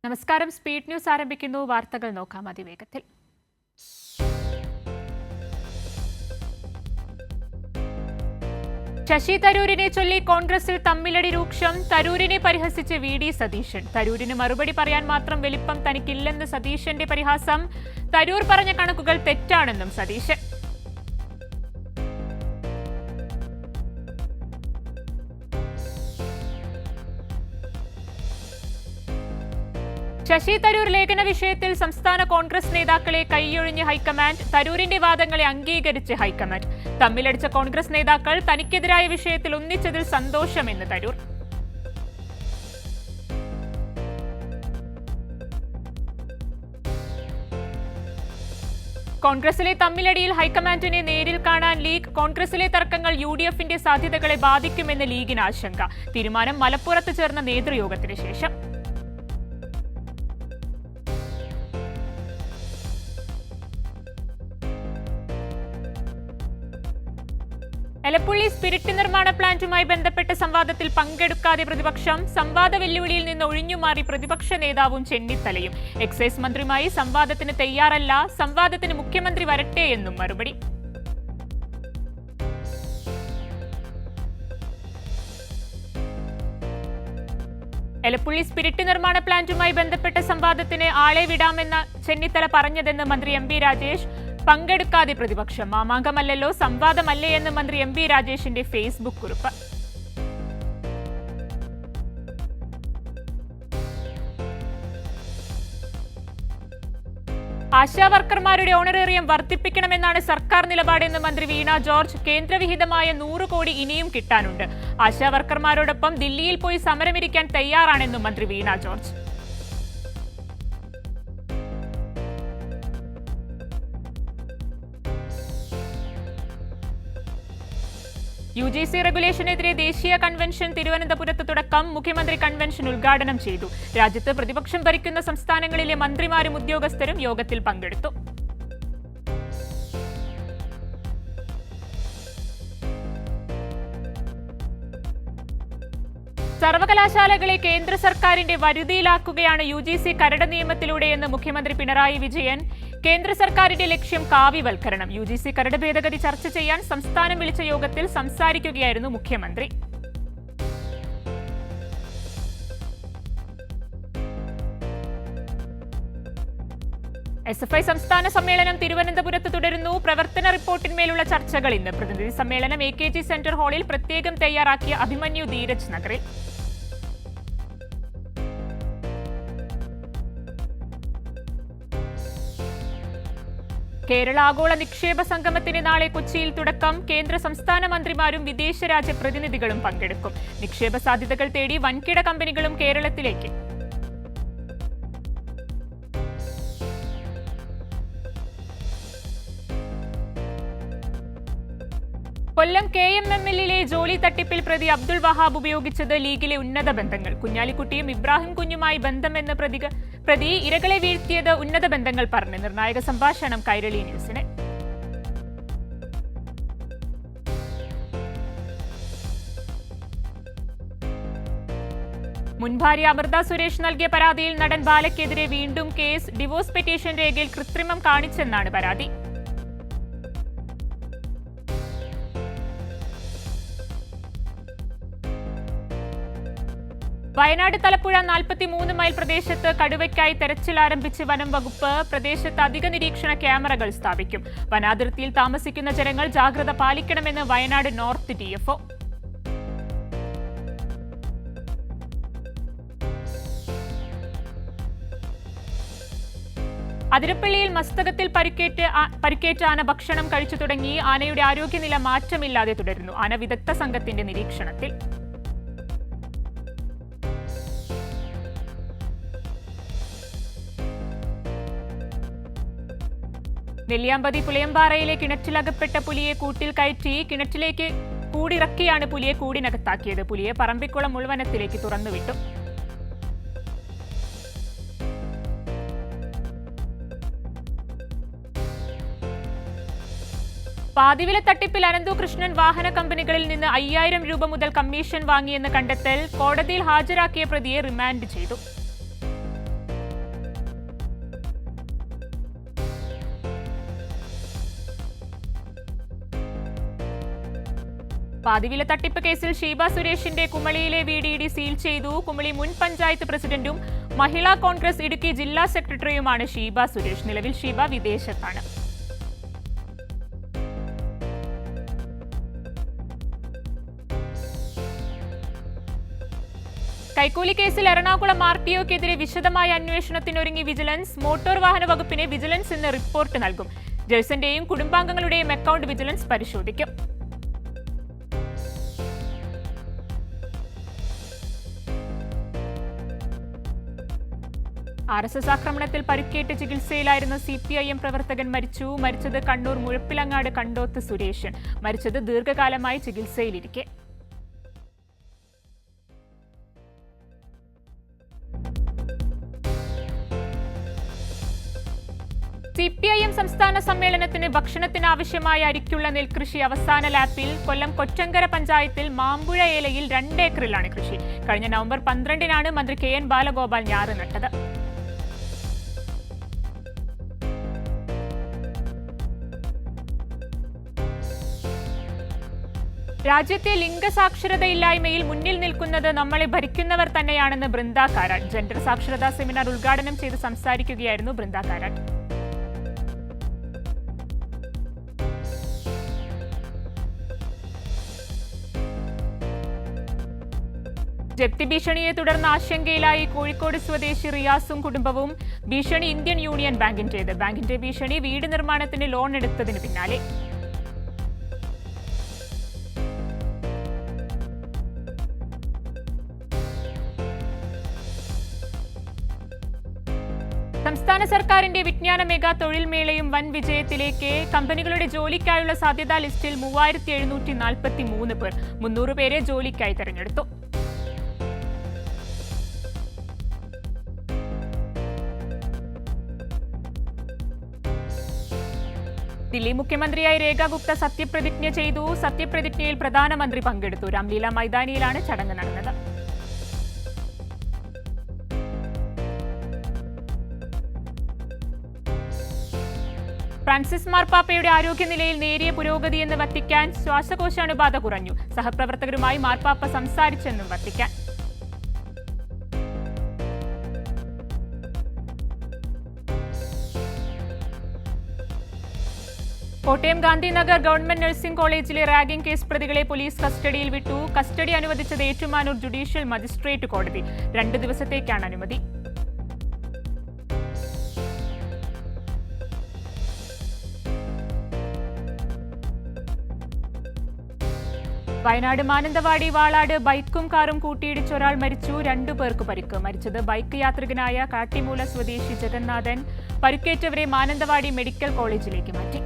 നമസ്കാരം. Speed news ആരംഭിക്കുന്നു. വാർത്തകൾ നോക്കാം അതിവേഗത്തിൽ. ശശി തരൂരിനെ ചൊല്ലി കോൺഗ്രസിൽ തമ്മിലടി രൂക്ഷം. തരൂരിനെ പരിഹസിച്ച് വി.ഡി. സതീശൻ. തരൂരിന് മറുപടി പറയാൻ മാത്രം വലിപ്പം തനിക്കില്ലെന്ന് സതീശന്റെ പരിഹാസം. തരൂർ പറഞ്ഞ കണക്കുകൾ തെറ്റാണെന്നും സതീശൻ. ശശി തരൂർ ലേഖന വിഷയത്തിൽ സംസ്ഥാന കോൺഗ്രസ് നേതാക്കളെ കൈയൊഴിഞ്ഞ് ഹൈക്കമാൻഡ്. തരൂരിന്റെ വാദങ്ങളെ അംഗീകരിച്ച് ഹൈക്കമാൻഡ്. തമ്മിലടിച്ച കോൺഗ്രസ് നേതാക്കൾ തനിക്കെതിരായ വിഷയത്തിൽ ഒന്നിച്ചതിൽ സന്തോഷമെന്ന് തരൂർ. കോൺഗ്രസിലെ തമ്മിലടിയിൽ ഹൈക്കമാൻഡിനെ നേരിൽ കാണാൻ ലീഗ്. കോൺഗ്രസിലെ തർക്കങ്ങൾ UDFന്റെ സാധ്യതകളെ ബാധിക്കുമെന്ന് ലീഗിന് ആശങ്ക. തീരുമാനം മലപ്പുറത്ത് ചേർന്ന നേതൃയോഗത്തിന് ശേഷം. എലപ്പുള്ളി സ്പിരിറ്റ് നിർമ്മാണ പ്ലാന്റുമായി ബന്ധപ്പെട്ട സംവാദത്തിൽ പങ്കെടുക്കാതെ പ്രതിപക്ഷം. സംവാദ വെല്ലുവിളിയിൽ നിന്ന് ഒഴിഞ്ഞുമാറി പ്രതിപക്ഷ നേതാവും ചെന്നിത്തലയും. എക്സൈസ് മന്ത്രിയുമായി സംവാദത്തിന് തയ്യാറല്ല. സംവാദത്തിന് മുഖ്യമന്ത്രി വരട്ടെ എന്നും മറുപടി. എലപ്പുള്ളി സ്പിരിറ്റ് നിർമ്മാണ പ്ലാന്റുമായി ബന്ധപ്പെട്ട സംവാദത്തിന് ആളെ വിടാമെന്ന ചെന്നിത്തല പറഞ്ഞതെന്ന് മന്ത്രി MP രാജേഷ്. പങ്കെടുക്കാതെ പ്രതിപക്ഷം. മാമാങ്കമല്ലല്ലോ, സംവാദമല്ലേ എന്ന് മന്ത്രി MP രാജേഷിന്റെ ഫേസ്ബുക്ക് കുറിപ്പ്. ആശാവർക്കർമാരുടെ ഓണറേറിയം വർദ്ധിപ്പിക്കണമെന്നാണ് സർക്കാർ നിലപാടെന്ന് മന്ത്രി വീണ ജോർജ്. കേന്ദ്രവിഹിതമായ 100 കോടി ഇനിയും കിട്ടാനുണ്ട്. ആശാവർക്കർമാരോടൊപ്പം ദില്ലിയിൽ പോയി സമരമിരിക്കാൻ തയ്യാറാണെന്നും മന്ത്രി വീണ ജോർജ്. UGC റെഗുലേഷനെതിരെ ദേശീയ കൺവെൻഷൻ തിരുവനന്തപുരത്ത് തുടക്കം. മുഖ്യമന്ത്രി കൺവെൻഷൻ ഉദ്ഘാടനം ചെയ്തു. രാജ്യത്ത് പ്രതിപക്ഷം ഭരിക്കുന്ന സംസ്ഥാനങ്ങളിലെ മന്ത്രിമാരും ഉദ്യോഗസ്ഥരും യോഗത്തിൽ പങ്കെടുത്തു. സർവകലാശാലകളെ കേന്ദ്ര സർക്കാരിന്റെ വരുതിയിലാക്കുകയാണ് UGC കരട് നിയമത്തിലൂടെയെന്ന് മുഖ്യമന്ത്രി പിണറായി വിജയൻ. കേന്ദ്ര സർക്കാരിന്റെ ലക്ഷ്യം കാവ്യവൽക്കരണം. UGC കരട് ഭേദഗതി ചർച്ച ചെയ്യാൻ സംസ്ഥാനം വിളിച്ച യോഗത്തിൽ സംസാരിക്കുകയായിരുന്നു മുഖ്യമന്ത്രി. SFI സംസ്ഥാന സമ്മേളനം തിരുവനന്തപുരത്ത് തുടരുന്നു. പ്രവർത്തന റിപ്പോർട്ടിന്മേലുള്ള ചർച്ചകൾ ഇന്ന്. പ്രതിനിധി സമ്മേളനം AKG സെന്റർ ഹാളിൽ പ്രത്യേകം തയ്യാറാക്കിയ അഭിമന്യു ധീരജ് നഗറിൽ. കേരള ആഗോള നിക്ഷേപ സംഗമത്തിന് നാളെ കൊച്ചിയിൽ തുടക്കം. കേന്ദ്ര സംസ്ഥാന മന്ത്രിമാരും വിദേശരാജ്യ പ്രതിനിധികളും പങ്കെടുക്കും. നിക്ഷേപ സാധ്യതകൾ തേടി വൻകിട കമ്പനികളും കേരളത്തിലേക്ക്. കൊല്ലം KMML ജോലി തട്ടിപ്പിൽ പ്രതി അബ്ദുൾ വഹാബ് ഉപയോഗിച്ചത് ലീഗിലെ ഉന്നത ബന്ധങ്ങൾ. കുഞ്ഞാലിക്കുട്ടിയും ഇബ്രാഹിം കുഞ്ഞുമായി ബന്ധമെന്ന് പ്രതി ഇരകളെ വീഴ്ത്തിയത് ഉന്നത ബന്ധങ്ങൾ പറഞ്ഞ്. നിർണായക സംഭാഷണം കൈരളി ന്യൂസിന്. മുൻ ഭാര്യ അമൃത സുരേഷ് നൽകിയ പരാതിയിൽ നടൻ ബാലയ്ക്കെതിരെ വീണ്ടും കേസ്. ഡിവോഴ്സ് പെറ്റീഷൻ രേഖയിൽ കൃത്രിമം കാണിച്ചെന്നാണ് പരാതി. വയനാട് തലപ്പുഴ 43 മൈൽ പ്രദേശത്ത് കടുവയ്ക്കായി തെരച്ചിൽ ആരംഭിച്ച് വനം വകുപ്പ്. പ്രദേശത്ത് അധിക നിരീക്ഷണ ക്യാമറകൾ സ്ഥാപിക്കും. വനാതിർത്തിയിൽ താമസിക്കുന്ന ജനങ്ങൾ ജാഗ്രത പാലിക്കണമെന്ന് വയനാട് നോർത്ത് DFO. അതിരപ്പള്ളിയിൽ മസ്തകത്തിൽ പരിക്കേറ്റ ആന ഭക്ഷണം കഴിച്ചു തുടങ്ങി. ആനയുടെ ആരോഗ്യനില മാറ്റമില്ലാതെ തുടരുന്നു. ആന വിദഗ്ധ സംഘത്തിന്റെ നിരീക്ഷണത്തിൽ. നെല്ലിയാമ്പതി പുളിയമ്പാറയിലെ കിണറ്റിലകപ്പെട്ട പുലിയെ കൂട്ടിൽ കയറ്റി. കിണറ്റിലേക്ക് കൂടിറക്കിയാണ് പുലിയെ കൂടിനകത്താക്കിയത്. പുലിയെ പറമ്പിക്കുളം ഉൾവനത്തിലേക്ക് തുറന്നുവിട്ടു. പാതിവില തട്ടിപ്പിൽ അനന്തു കൃഷ്ണൻ വാഹന കമ്പനികളിൽ നിന്ന് 5000 രൂപ മുതൽ കമ്മീഷൻ വാങ്ങിയെന്ന് കണ്ടെത്തൽ. കോടതിയിൽ ഹാജരാക്കിയ പ്രതിയെ റിമാൻഡ് ചെയ്തു. പാതിവില തട്ടിപ്പ് കേസിൽ ഷീബ സുരേഷിന്റെ കുമളിയിലെ വീട് ഇഡി സീൽ ചെയ്തു. കുമളി മുൻ പഞ്ചായത്ത് പ്രസിഡന്റും മഹിളാ കോൺഗ്രസ് ഇടുക്കി ജില്ലാ സെക്രട്ടറിയുമാണ് ഷീബ സുരേഷ്. നിലവിൽ ഷീബ വിദേശത്താണ്. കൈക്കൂലി കേസിൽ എറണാകുളം RTOക്കെതിരെ വിശദമായ അന്വേഷണത്തിനൊരുങ്ങി വിജിലൻസ്. മോട്ടോർ വാഹന വകുപ്പിന് വിജിലൻസ് ഇന്ന് റിപ്പോർട്ട് നൽകും. ജേഴ്സന്റെയും കുടുംബാംഗങ്ങളുടെയും അക്കൗണ്ട് വിജിലൻസ് പരിശോധിക്കും. RSS ആക്രമണത്തിൽ പരിക്കേറ്റ് ചികിത്സയിലായിരുന്ന CPIM പ്രവർത്തകൻ മരിച്ചത് കണ്ണൂർ മുഴപ്പിലങ്ങാട് കണ്ടോത്ത് സുരേഷൻ. മരിച്ചത് ദീർഘകാലമായി ചികിത്സയിലിരിക്കെ. CPIM സംസ്ഥാന സമ്മേളനത്തിന് ഭക്ഷണത്തിനാവശ്യമായ അരിക്കുള്ള നെൽകൃഷി അവസാന ലാപ്പിൽ. കൊല്ലം കൊറ്റങ്കര പഞ്ചായത്തിൽ മാമ്പുഴ ഏലയിൽ 2 ഏക്കറിലാണ് കൃഷി. കഴിഞ്ഞ നവംബർ 12-നാണ് മന്ത്രി KN ബാലഗോപാൽ ഞാറ് നട്ടത്. രാജ്യത്തെ ലിംഗസാക്ഷരതയില്ലായ്മയിൽ മുന്നിൽ നിൽക്കുന്നത് നമ്മളെ ഭരിക്കുന്നവർ തന്നെയാണെന്ന് ബൃന്ദ കാരാട്ട്. ജെൻഡർ സാക്ഷരതാ സെമിനാർ ഉദ്ഘാടനം ചെയ്ത് സംസാരിക്കുകയായിരുന്നു ബൃന്ദ കാരാട്ട്. ജപ്തി ഭീഷണിയെ തുടർന്ന് ആശങ്കയിലായി കോഴിക്കോട് സ്വദേശി റിയാസും കുടുംബവും. ഭീഷണി ഇന്ത്യൻ യൂണിയൻ ബാങ്കിന്റേത്. ബാങ്കിന്റെ ഭീഷണി വീട് നിർമ്മാണത്തിന് ലോൺ എടുത്തതിന് പിന്നാലെ. സംസ്ഥാന സർക്കാരിന്റെ വിജ്ഞാന മെഗാ തൊഴിൽ മേളയും വൻ വിജയത്തിലേക്ക്. കമ്പനികളുടെ ജോലിക്കായുള്ള സാധ്യതാ ലിസ്റ്റിൽ 3743 പേർ. 300 പേരെ ജോലിക്കായി തെരഞ്ഞെടുത്തു. ദില്ലി മുഖ്യമന്ത്രിയായി രേഖ ഗുപ്ത സത്യപ്രതിജ്ഞ ചെയ്തു. സത്യപ്രതിജ്ഞയിൽ പ്രധാനമന്ത്രി പങ്കെടുത്തു. രാംലീല മൈതാനിയിലാണ് ചടങ്ങ് നടന്നത്. ഫ്രാൻസിസ് മാർപ്പാപ്പയുടെ ആരോഗ്യനിലയിൽ നേരിയ പുരോഗതിയെന്ന് വത്തിക്കാൻ. ശ്വാസകോശാണുബാധ കുറഞ്ഞു. സഹപ്രവർത്തകരുമായി മാർപ്പാപ്പ സംസാരിച്ചെന്നും Vatican. Kottayam Gandhinagar government nursing കോളേജിലെ റാഗിംഗ് കേസ് പ്രതികളെ പോലീസ് കസ്റ്റഡിയിൽ വിട്ടു. കസ്റ്റഡി അനുവദിച്ചത് ഏറ്റുമാനൂർ ജുഡീഷ്യൽ മജിസ്ട്രേറ്റ് കോടതി. 2 ദിവസത്തേക്കാണ് അനുമതി. വയനാട് മാനന്തവാടി വാളാട് ബൈക്കും കാറും കൂട്ടിയിടിച്ച് ഒരാൾ മരിച്ചു. 2 പേർക്ക് പരിക്ക്. മരിച്ചത് ബൈക്ക് യാത്രികനായ കാട്ടിമൂല സ്വദേശി ജഗന്നാഥൻ. പരിക്കേറ്റവരെ മാനന്തവാടി മെഡിക്കൽ കോളേജിലേക്ക് മാറ്റി.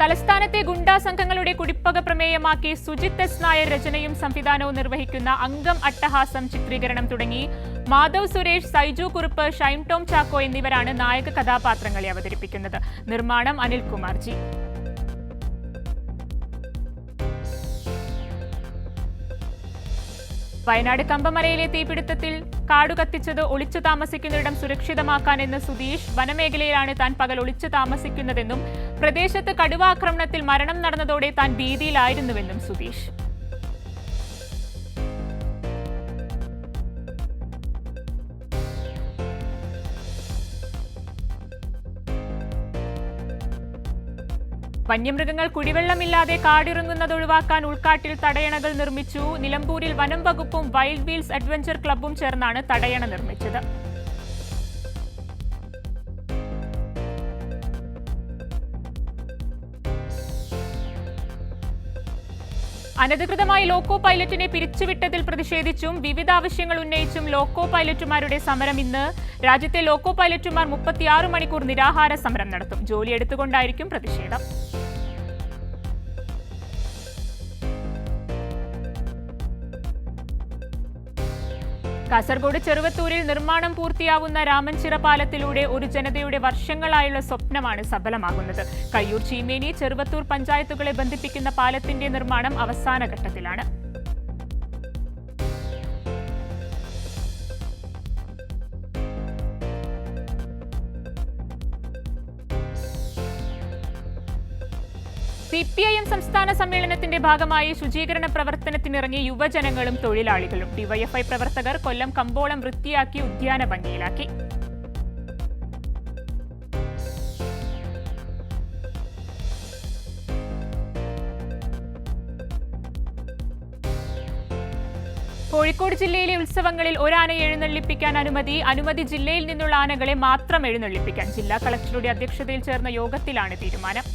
തലസ്ഥാനത്തെ ഗുണ്ടാ സംഘങ്ങളുടെ കുടിപ്പക പ്രമേയമാക്കി സുജിത് S. നായർ രചനയും സംവിധാനവും നിർവഹിക്കുന്ന അംഗം അട്ടഹാസം ചിത്രീകരണം തുടങ്ങി. മാധവ് സുരേഷ്, സൈജു കുറുപ്പ്, ഷൈൻ ടോം ചാക്കോ എന്നിവരാണ് നായക കഥാപാത്രങ്ങളെ അവതരിപ്പിക്കുന്നത്. നിർമ്മാണം അനിൽകുമാർ ജി. വയനാട് കമ്പമരയിലെ തീപിടുത്തത്തിൽ കാടു കത്തിച്ചത് ഒളിച്ചു താമസിക്കുന്നയിടം സുരക്ഷിതമാക്കാനെന്ന് സുധീഷ്. വനമേഖലയിലാണ് താൻ പകൽ ഒളിച്ചു താമസിക്കുന്നതെന്നും പ്രദേശത്ത് കടുവാക്രമണത്തിൽ മരണം നടന്നതോടെ താൻ ഭീതിയിലായിരുന്നുവെന്നും സുധീഷ്. വന്യമൃഗങ്ങൾ കുടിവെള്ളമില്ലാതെ കാടിറങ്ങുന്നത് ഒഴിവാക്കാൻ ഉൾക്കാട്ടിൽ തടയണകൾ നിർമ്മിച്ചു. നിലമ്പൂരിൽ വനം വകുപ്പും വൈൽഡ് വീൽസ് അഡ്വഞ്ചർ ക്ലബ്ബും ചേർന്നാണ് തടയണ നിർമ്മിച്ചത്. അനധികൃതമായി ലോക്കോ പൈലറ്റിനെ പിരിച്ചുവിട്ടതിൽ പ്രതിഷേധിച്ചും വിവിധ ആവശ്യങ്ങൾ ഉന്നയിച്ചും ലോക്കോ പൈലറ്റുമാരുടെ സമരം ഇന്ന്. രാജ്യത്തെ ലോക്കോ പൈലറ്റുമാർ 36 മണിക്കൂർ നിരാഹാര സമരം നടത്തും. ജോലിയെടുത്തുകൊണ്ടായിരിക്കും പ്രതിഷേധം. കാസർഗോഡ് ചെറുവത്തൂരിൽ നിർമ്മാണം പൂർത്തിയാവുന്ന രാമൻചിറ പാലത്തിലൂടെ ഒരു ജനതയുടെ വർഷങ്ങളായുള്ള സ്വപ്നമാണ് സഫലമാകുന്നത്. കയ്യൂർ, ചീമേനി, ചെറുവത്തൂർ പഞ്ചായത്തുകളെ ബന്ധിപ്പിക്കുന്ന പാലത്തിന്റെ നിർമ്മാണം അവസാന ഘട്ടത്തിലാണ്. CPIM സംസ്ഥാന സമ്മേളനത്തിന്റെ ഭാഗമായി ശുചീകരണ പ്രവർത്തനത്തിനിറങ്ങിയ യുവജനങ്ങളും തൊഴിലാളികളും. ഡിവൈഎഫ്ഐ പ്രവർത്തകർ കൊല്ലം കമ്പോളം വൃത്തിയാക്കി ഉദ്യാന ഭംഗിയിലാക്കി. കോഴിക്കോട് ജില്ലയിലെ ഉത്സവങ്ങളിൽ ഒരാനയെ എഴുന്നള്ളിപ്പിക്കാൻ അനുമതി ജില്ലയിൽ നിന്നുള്ള ആനകളെ മാത്രം എഴുന്നള്ളിപ്പിക്കാൻ. ജില്ലാ കളക്ടറുടെ അധ്യക്ഷതയിൽ ചേർന്ന യോഗത്തിലാണ് തീരുമാനം.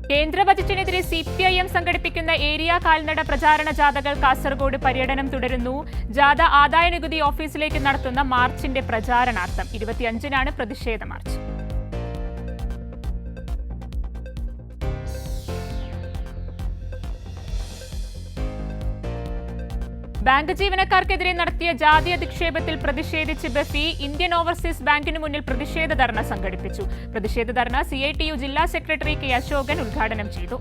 കേന്ദ്ര ബജറ്റിനെതിരെ CPIM സംഘടിപ്പിക്കുന്ന ഏരിയ കാൽനട പ്രചാരണ ജാഥകൾ കാസർഗോഡ് പര്യടനം തുടരുന്നു. ജാഥ ആദായനികുതി ഓഫീസിലേക്ക് നടത്തുന്ന മാർച്ചിന്റെ പ്രചാരണാർത്ഥം. 25-നാണ് പ്രതിഷേധ മാർച്ച്. ബാങ്ക് ജീവനക്കാർക്കെതിരെ നടത്തിയ ജാതി അധിക്ഷേപത്തിൽ പ്രതിഷേധിച്ച് ബഫി ഇന്ത്യൻ ഓവർസീസ് ബാങ്കിന് മുന്നിൽ പ്രതിഷേധ ധർണ സംഘടിപ്പിച്ചു. പ്രതിഷേധ ധർണ CITU ജില്ലാ സെക്രട്ടറി K. അശോകൻ ഉദ്ഘാടനം ചെയ്തു.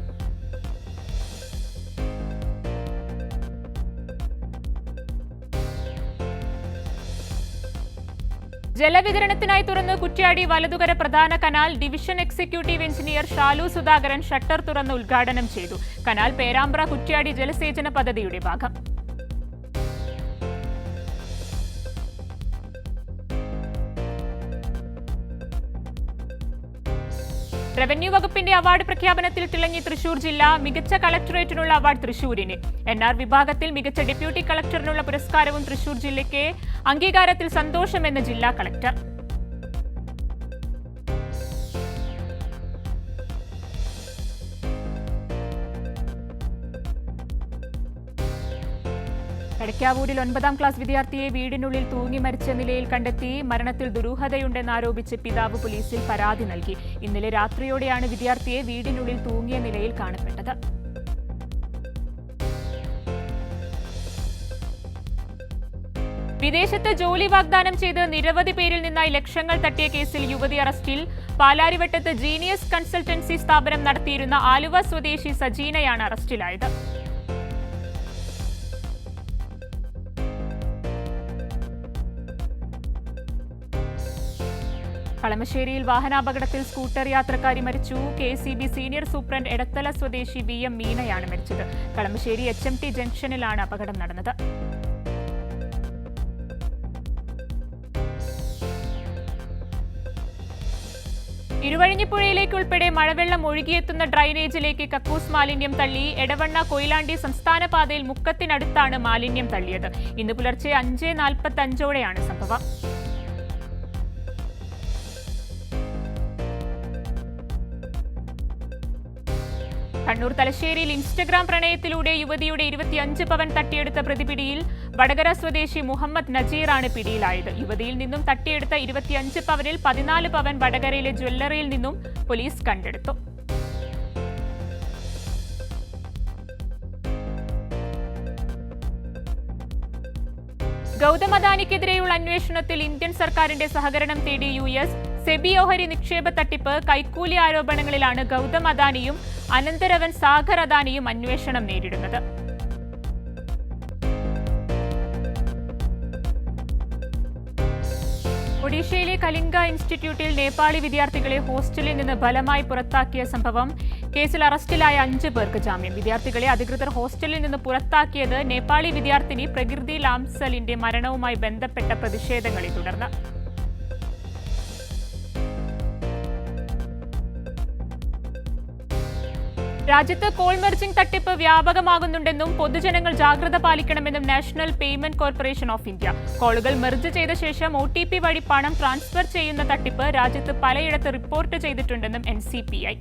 ജലവിതരണത്തിനായി തുറന്ന് കുറ്റ്യാടി വലതുകര പ്രധാന canal division executive engineer Shalu Sudhakaran shutter തുറന്ന് ഉദ്ഘാടനം ചെയ്തു. കനാൽ പേരാമ്പ്ര കുറ്റ്യാടി ജലസേചന പദ്ധതിയുടെ ഭാഗം. റവന്യൂ വകുപ്പിന്റെ അവാർഡ് പ്രഖ്യാപനത്തിൽ തിളങ്ങി തൃശൂർ ജില്ല. മികച്ച കളക്ടറേറ്റിനുള്ള അവാർഡ് തൃശൂരിന്. NR വിഭാഗത്തിൽ മികച്ച ഡെപ്യൂട്ടി കളക്ടറിനുള്ള പുരസ്കാരവും തൃശൂർ ജില്ലയ്ക്ക്. അംഗീകാരത്തിൽ സന്തോഷമെന്ന് ജില്ലാ കളക്ടർ. കടക്കാവൂരിൽ 9ാം ക്ലാസ് വിദ്യാർത്ഥിയെ വീടിനുള്ളിൽ തൂങ്ങി മരിച്ച നിലയിൽ കണ്ടെത്തി. മരണത്തിൽ ദുരൂഹതയുണ്ടെന്നാരോപിച്ച് പിതാവ് പോലീസിൽ പരാതി നൽകി. ഇന്നലെ രാത്രിയോടെയാണ് വിദ്യാർത്ഥിയെ വീടിനുള്ളിൽ തൂങ്ങിയ നിലയിൽ കാണപ്പെട്ടത്. വിദേശത്ത് ജോലി വാഗ്ദാനം ചെയ്ത് നിരവധി പേരിൽ നിന്നായി ലക്ഷങ്ങൾ തട്ടിയ കേസിൽ യുവതി അറസ്റ്റിൽ. പാലാരിവട്ടത്ത് ജീനിയസ് കൺസൾട്ടൻസി സ്ഥാപനം നടത്തിയിരുന്ന ആലുവ സ്വദേശി സജീനയാണ് അറസ്റ്റിലായത്. കളമശ്ശേരിയിൽ വാഹനാപകടത്തിൽ സ്കൂട്ടർ യാത്രക്കാരി മരിച്ചു. KCB സീനിയർ സൂപ്രണ്ട് എടത്തല സ്വദേശി VM മീനയാണ് മരിച്ചത്. കളമശ്ശേരി HMT ജംഗ്ഷനിലാണ് അപകടം നടന്നത്. ഇരുവഴിഞ്ഞിപ്പുഴയിലേക്ക് ഉൾപ്പെടെ മഴവെള്ളം ഒഴുകിയെത്തുന്ന ഡ്രൈനേജിലേക്ക് കക്കൂസ് മാലിന്യം തള്ളി. എടവണ്ണ കൊയിലാണ്ടി സംസ്ഥാന പാതയിൽ മുക്കത്തിനടുത്താണ് മാലിന്യം തള്ളിയത്. ഇന്ന് പുലർച്ചെ 5:45ഓടെയാണ് സംഭവം. കണ്ണൂർ തലശ്ശേരിയിൽ ഇൻസ്റ്റഗ്രാം പ്രണയത്തിലൂടെ യുവതിയുടെ 25 പവൻ തട്ടിയെടുത്ത പ്രതിപിടിയിൽ. വടകര സ്വദേശി മുഹമ്മദ് നജീറാണ് പിടിയിലായത്. യുവതിയിൽ നിന്നും തട്ടിയെടുത്ത 25 പവനിൽ 14 പവൻ വടകരയിലെ ജ്വല്ലറിയിൽ നിന്നും പോലീസ് കണ്ടെടുത്തു. ഗൗതം അദാനിക്കെതിരെയുള്ള അന്വേഷണത്തിൽ ഇന്ത്യൻ സർക്കാരിന്റെ സഹകരണം തേടി US. സെബി ഓഹരി നിക്ഷേപ തട്ടിപ്പ്, കൈക്കൂലി ആരോപണങ്ങളിലാണ് ഗൗതം അദാനിയും അനന്തരവൻ സാഗർ അദാനിയും അന്വേഷണം നേരിടുന്നത്. ഒഡീഷയിലെ കലിംഗ ഇൻസ്റ്റിറ്റ്യൂട്ടിൽ നേപ്പാളി വിദ്യാർത്ഥികളെ ഹോസ്റ്റലിൽ നിന്ന് ബലമായി പുറത്താക്കിയ സംഭവം. കേസിൽ അറസ്റ്റിലായ 5 പേർക്ക് ജാമ്യം. വിദ്യാർത്ഥികളെ അധികൃതർ ഹോസ്റ്റലിൽ നിന്ന് പുറത്താക്കിയത് നേപ്പാളി വിദ്യാർത്ഥിനി പ്രകൃതി ലാംസലിന്റെ മരണവുമായി ബന്ധപ്പെട്ട പ്രതിഷേധങ്ങളെ തുടർന്ന്. രാജ്യത്ത് കോൾ മെർജിംഗ് തട്ടിപ്പ് വ്യാപകമാകുന്നുണ്ടെന്നും പൊതുജനങ്ങൾ ജാഗ്രത പാലിക്കണമെന്നും national payment corporation of India. കോളുകൾ മെർജ് ചെയ്ത ശേഷം OTP വഴി പണം ട്രാൻസ്ഫർ ചെയ്യുന്ന തട്ടിപ്പ് രാജ്യത്ത് പലയിടത്ത് റിപ്പോർട്ട് ചെയ്തിട്ടുണ്ടെന്നും NCPI.